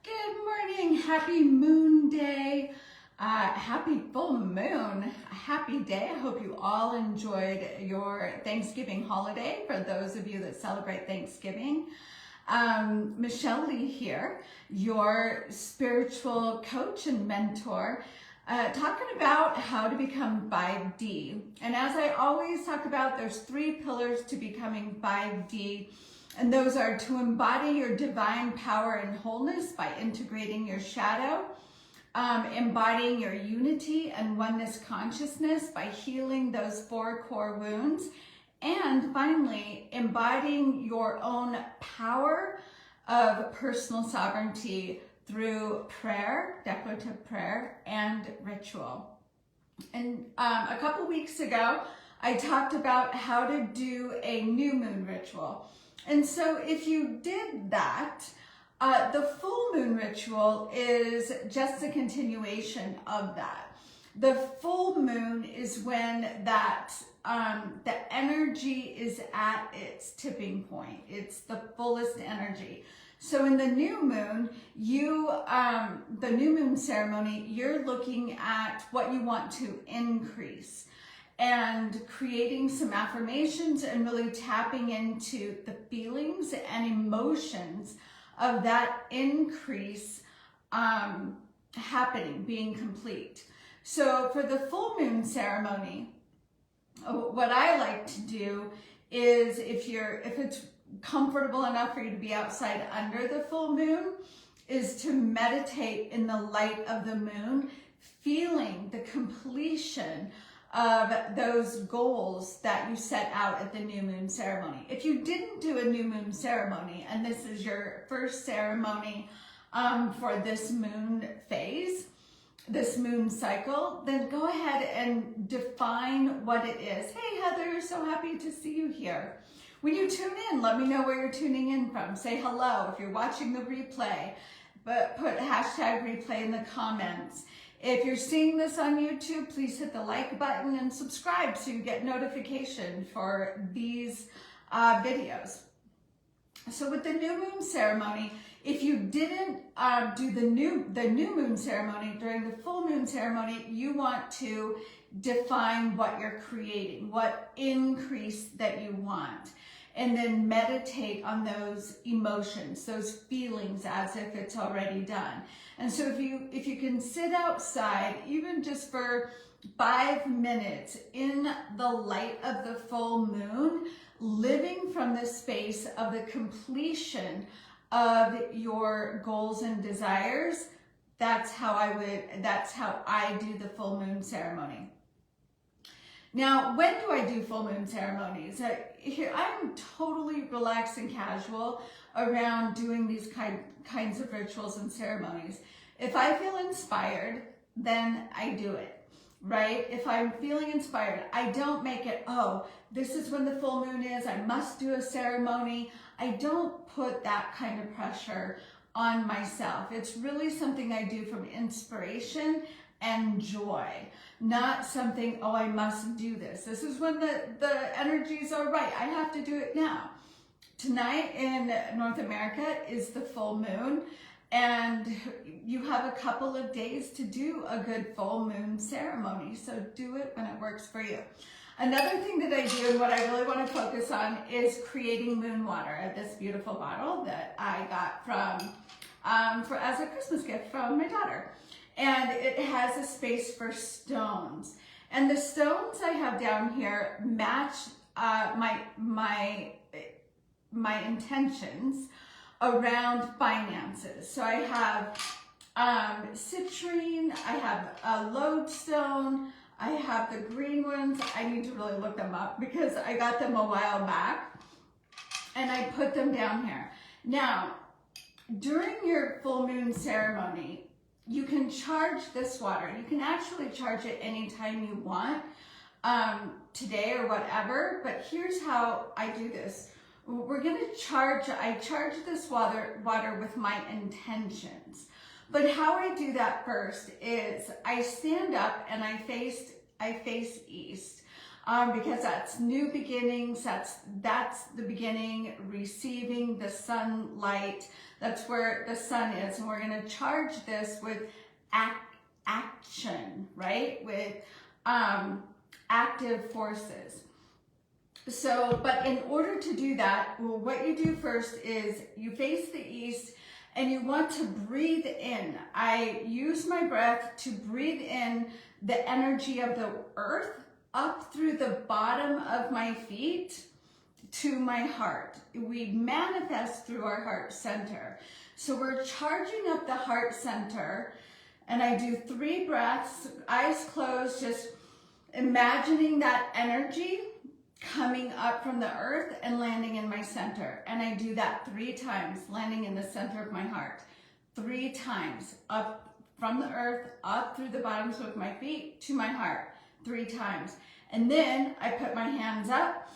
Good morning, happy moon day, happy full moon, happy day. I hope you all enjoyed your Thanksgiving holiday for those of you that celebrate Thanksgiving. Michelle Lee here, your spiritual coach and mentor, talking about how to become 5D. And as I always talk about, there's 3 pillars to becoming 5D. And those are to embody your divine power and wholeness by integrating your shadow, embodying your unity and oneness consciousness by healing those 4 core wounds, and finally, embodying your own power of personal sovereignty through prayer, declarative prayer, and ritual. And a couple weeks ago, I talked about how to do a new moon ritual. And so if you did that, the full moon ritual is just a continuation of that. The full moon is when that the energy is at its tipping point. It's the fullest energy. So in the new moon, the new moon ceremony, you're looking at what you want to increase and creating some affirmations and really tapping into the feelings and emotions of that increase happening, being complete. So for the full moon ceremony, what I like to do is if it's comfortable enough for you to be outside under the full moon, is to meditate in the light of the moon, feeling the completion of those goals that you set out at the new moon ceremony. If you didn't do a new moon ceremony and this is your first ceremony for this moon phase, this moon cycle, then go ahead and define what it is. Hey Heather, so happy to see you here. When you tune in, let me know where you're tuning in from. Say hello if you're watching the replay, but put hashtag replay in the comments. If you're seeing this on YouTube, please hit the like button and subscribe so you get notification for these videos. So with the new moon ceremony, if you didn't do the new moon ceremony during the full moon ceremony, you want to define what you're creating, what increase that you want, and then meditate on those emotions, those feelings as if it's already done. And so if you can sit outside, even just for 5 minutes in the light of the full moon, living from the space of the completion of your goals and desires, that's how I do the full moon ceremony. Now, when do I do full moon ceremonies? Here, I'm totally relaxed and casual around doing these kinds of rituals and ceremonies. If I feel inspired, then I do it, right? If I'm feeling inspired, I don't make it, oh, this is when the full moon is, I must do a ceremony. I don't put that kind of pressure on myself. It's really something I do from inspiration and joy, not something, oh, I must do this. This is when the energies are right. I have to do it now. Tonight in North America is the full moon, and you have a couple of days to do a good full moon ceremony. So do it when it works for you. Another thing that I do and what I really want to focus on is creating moon water. I have this beautiful bottle that I got as a Christmas gift from my daughter. And it has a space for stones. And the stones I have down here match my intentions around finances. So I have citrine, I have a lodestone, I have the green ones. I need to really look them up because I got them a while back and I put them down here. Now, during your full moon ceremony, you can charge this water. You can actually charge it anytime you want, today or whatever, but here's how I do this. I charge this water with my intentions. But how I do that first is I stand up and I face east. because that's new beginnings. That's the beginning, receiving the sunlight. That's where the sun is. And we're going to charge this with action, right? With active forces. So, but in order to do that, well, what you do first is you face the east and you want to breathe in. I use my breath to breathe in the energy of the earth up through the bottom of my feet to my heart. We manifest through our heart center. So we're charging up the heart center, and I do 3 breaths, eyes closed, just imagining that energy coming up from the earth and landing in my center. And I do that 3 times, landing in the center of my heart. 3 times, up from the earth, up through the bottoms of my feet to my heart. 3 times. And then I put my hands up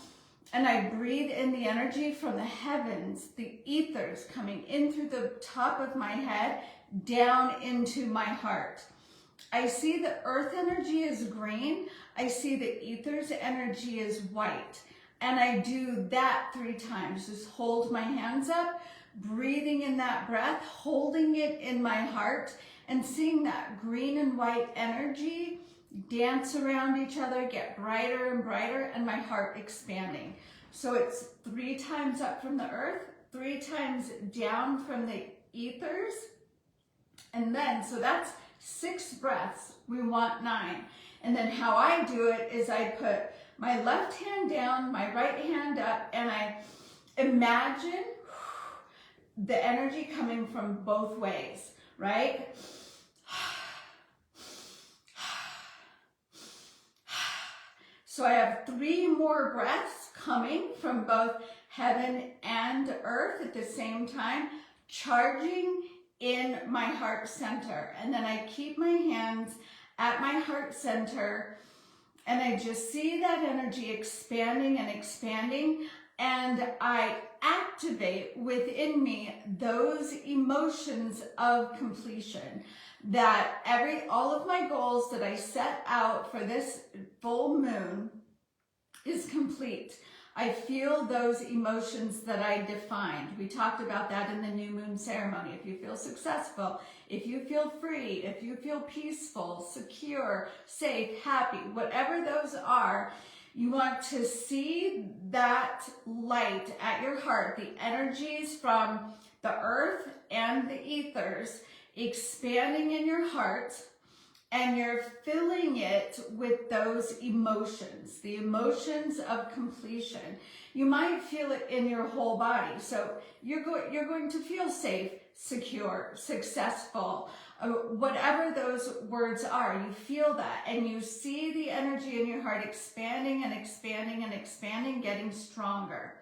and I breathe in the energy from the heavens, the ethers coming in through the top of my head, down into my heart. I see the earth energy is green. I see the ether's energy is white. And I do that 3 times. Just hold my hands up, breathing in that breath, holding it in my heart, and seeing that green and white energy dance around each other, get brighter and brighter, and my heart expanding. So it's 3 times up from the earth, 3 times down from the ethers. And then, so that's 6 breaths. We want 9. And then how I do it is I put my left hand down, my right hand up, and I imagine the energy coming from both ways, right? So I have 3 more breaths coming from both heaven and earth at the same time, charging in my heart center. And then I keep my hands at my heart center, and I just see that energy expanding and expanding, and I activate within me those emotions of completion, that all of my goals that I set out for this full moon is complete. I feel those emotions that I defined. We talked about that in the new moon ceremony. If you feel successful, if you feel free, if you feel peaceful, secure, safe, happy, whatever those are, you want to see that light at your heart, the energies from the earth and the ethers expanding in your heart, and you're filling it with those emotions, the emotions of completion. You might feel it in your whole body. So you're going to feel safe, secure, successful, whatever those words are. You feel that, and you see the energy in your heart expanding and expanding and expanding, getting stronger.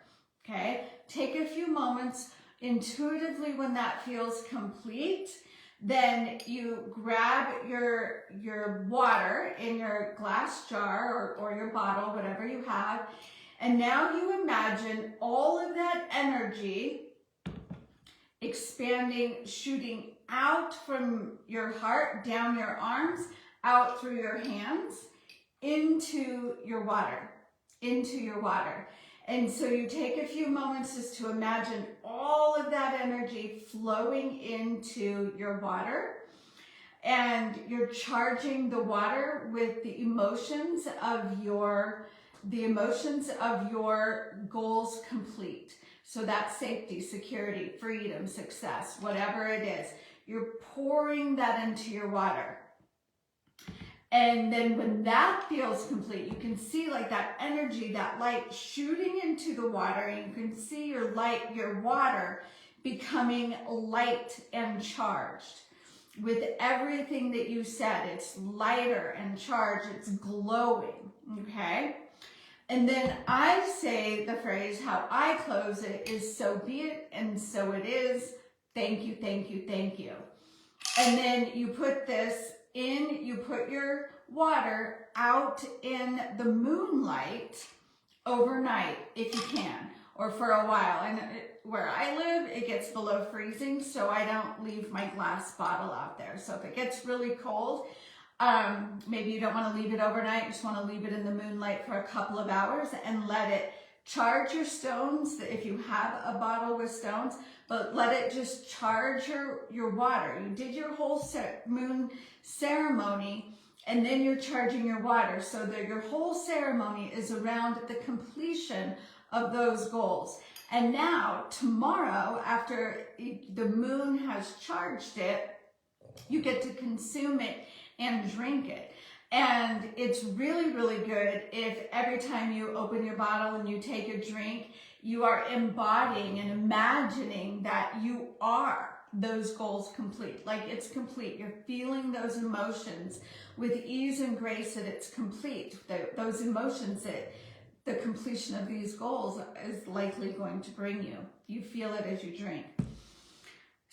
Okay? Take a few moments intuitively when that feels complete. Then you grab your water in your glass jar or your bottle, whatever you have, and now you imagine all of that energy expanding, shooting out from your heart, down your arms, out through your hands, into your water, And so you take a few moments just to imagine all of that energy flowing into your water, and you're charging the water with the emotions of your goals complete. So that's safety, security, freedom, success, whatever it is. You're pouring that into your water. And then when that feels complete, you can see like that energy, that light shooting into the water, and you can see your water becoming light and charged. With everything that you said, it's lighter and charged, it's glowing, okay? And then I say the phrase, how I close it is, so be it and so it is. Thank you, thank you, thank you. And then you put you put your water out in the moonlight overnight if you can, or for a while. And where I live, it gets below freezing, so I don't leave my glass bottle out there. So if it gets really cold, Maybe you don't want to leave it overnight, you just want to leave it in the moonlight for a couple of hours and let it charge your stones, if you have a bottle with stones, but let it just charge your water. You did your whole moon ceremony, and then you're charging your water, so that your whole ceremony is around the completion of those goals. And now, tomorrow, after the moon has charged it, you get to consume it and drink it. And it's really, really good if every time you open your bottle and you take a drink, you are embodying and imagining that you are those goals complete. Like it's complete. You're feeling those emotions with ease and grace that it's complete. Those emotions that the completion of these goals is likely going to bring you. You feel it as you drink.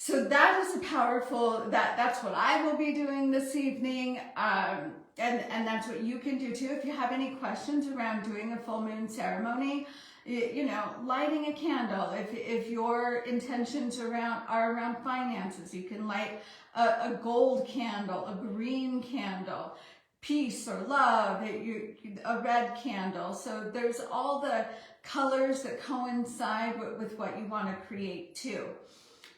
So that is a powerful, that's what I will be doing this evening. And that's what you can do too. If you have any questions around doing a full moon ceremony, you know, lighting a candle. If your intentions are around finances, you can light a gold candle, a green candle, peace or love, a red candle. So there's all the colors that coincide with what you want to create too.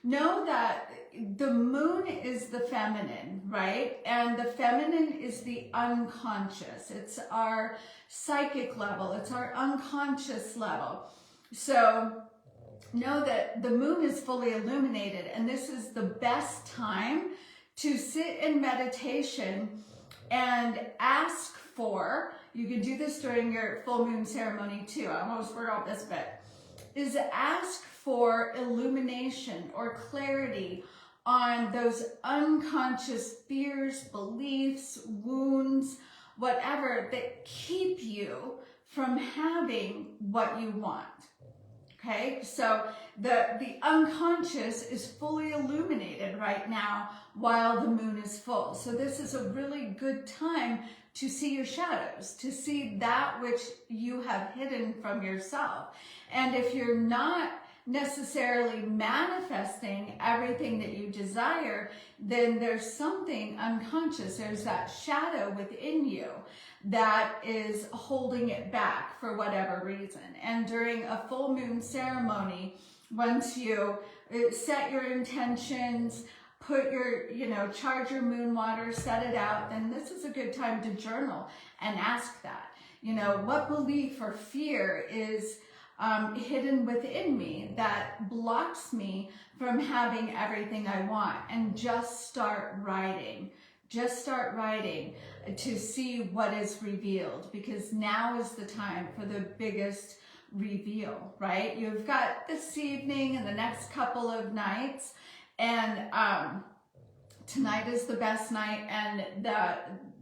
Know that the moon is the feminine, right? And the feminine is the unconscious. It's our psychic level. It's our unconscious level. So know that the moon is fully illuminated, and this is the best time to sit in meditation and ask for, you can do this during your full moon ceremony too, I almost forgot this bit, is ask for illumination or clarity on those unconscious fears, beliefs, wounds, whatever that keep you from having what you want. Okay, so the unconscious is fully illuminated right now while the moon is full. So this is a really good time to see your shadows, to see that which you have hidden from yourself. And if you're not necessarily manifesting everything that you desire, then there's something unconscious. There's that shadow within you that is holding it back for whatever reason. And during a full moon ceremony, once you set your intentions, put your, charge your moon water, set it out, then this is a good time to journal and ask that. What belief or fear is hidden within me that blocks me from having everything I want, and just start writing. Just start writing to see what is revealed, because now is the time for the biggest reveal, right? You've got this evening and the next couple of nights, and tonight is the best night, and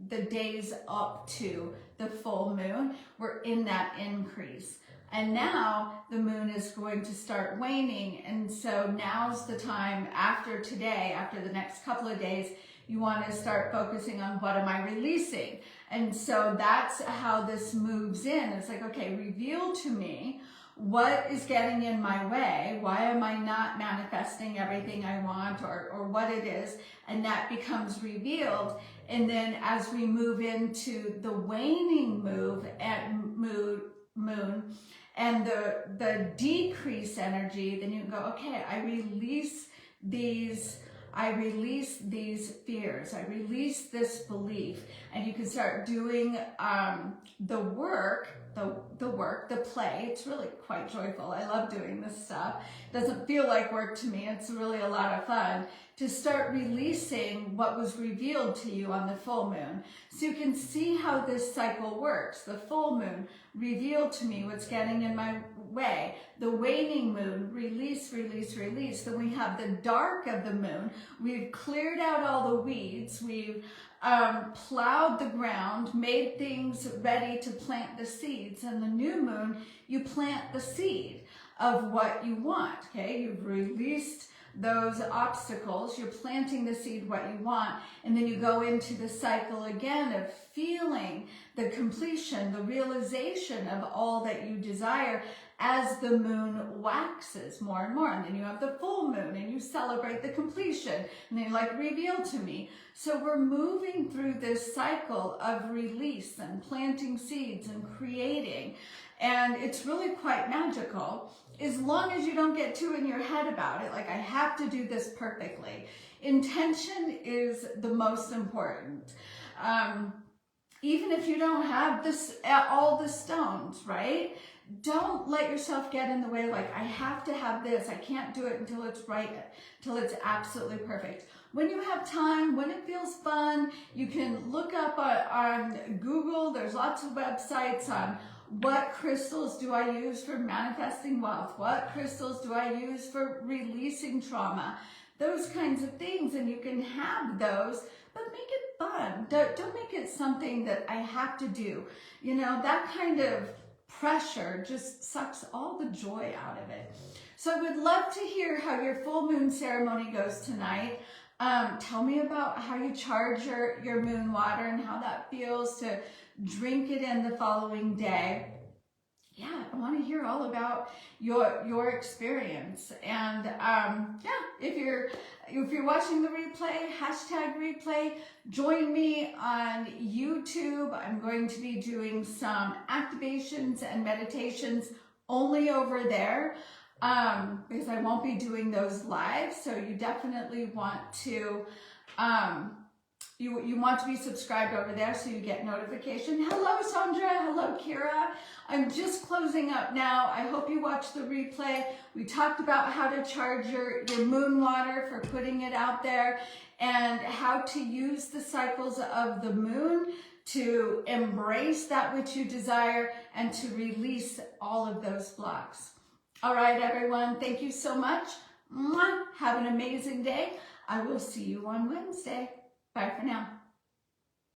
the days up to the full moon, we're in that increase. And now the moon is going to start waning, and so now's the time after today, after the next couple of days, you want to start focusing on what am I releasing. And so that's how this moves in. It's like, okay, reveal to me what is getting in my way. Why am I not manifesting everything I want, or what it is? And that becomes revealed. And then as we move into the waning moon and the decrease energy, then you can go, okay, I release these fears, I release this belief, and you can start doing the work, the play. It's really quite joyful. I love doing this stuff. It doesn't feel like work to me. It's really a lot of fun to start releasing what was revealed to you on the full moon. So you can see how this cycle works. The full moon, revealed to me what's getting in my way. The waning moon, release, release, release. Then we have the dark of the moon. We've cleared out all the weeds. We've plowed the ground, made things ready to plant the seeds. And the new moon, you plant the seed of what you want. Okay, you've released those obstacles, you're planting the seed what you want, and then you go into the cycle again of feeling the completion, the realization of all that you desire, as the moon waxes more and more. And then you have the full moon and you celebrate the completion. And then you like, reveal to me. So we're moving through this cycle of release and planting seeds and creating. And it's really quite magical, as long as you don't get too in your head about it. Like, I have to do this perfectly. Intention is the most important. Even if you don't have this, all the stones, right? Don't let yourself get in the way. Like, I have to have this. I can't do it until it's right, until it's absolutely perfect. When you have time, when it feels fun, you can look up on Google. There's lots of websites on what crystals do I use for manifesting wealth? What crystals do I use for releasing trauma? Those kinds of things. And you can have those, but make it fun. Don't make it something that I have to do. You know, that kind of pressure just sucks all the joy out of it. So I would love to hear how your full moon ceremony goes tonight. Tell me about how you charge your moon water and how that feels to drink it in the following day. Yeah, I want to hear all about your experience. And yeah, if you're watching the replay, #replay, join me on YouTube. I'm going to be doing some activations and meditations only over there, because I won't be doing those live. So you definitely want to you want to be subscribed over there so you get notification. Hello, Sandra. Hello, Kira. I'm just closing up now. I hope you watched the replay. We talked about how to charge your moon water for putting it out there, and how to use the cycles of the moon to embrace that which you desire and to release all of those blocks. All right, everyone. Thank you so much. Mwah. Have an amazing day. I will see you on Wednesday. Bye for now.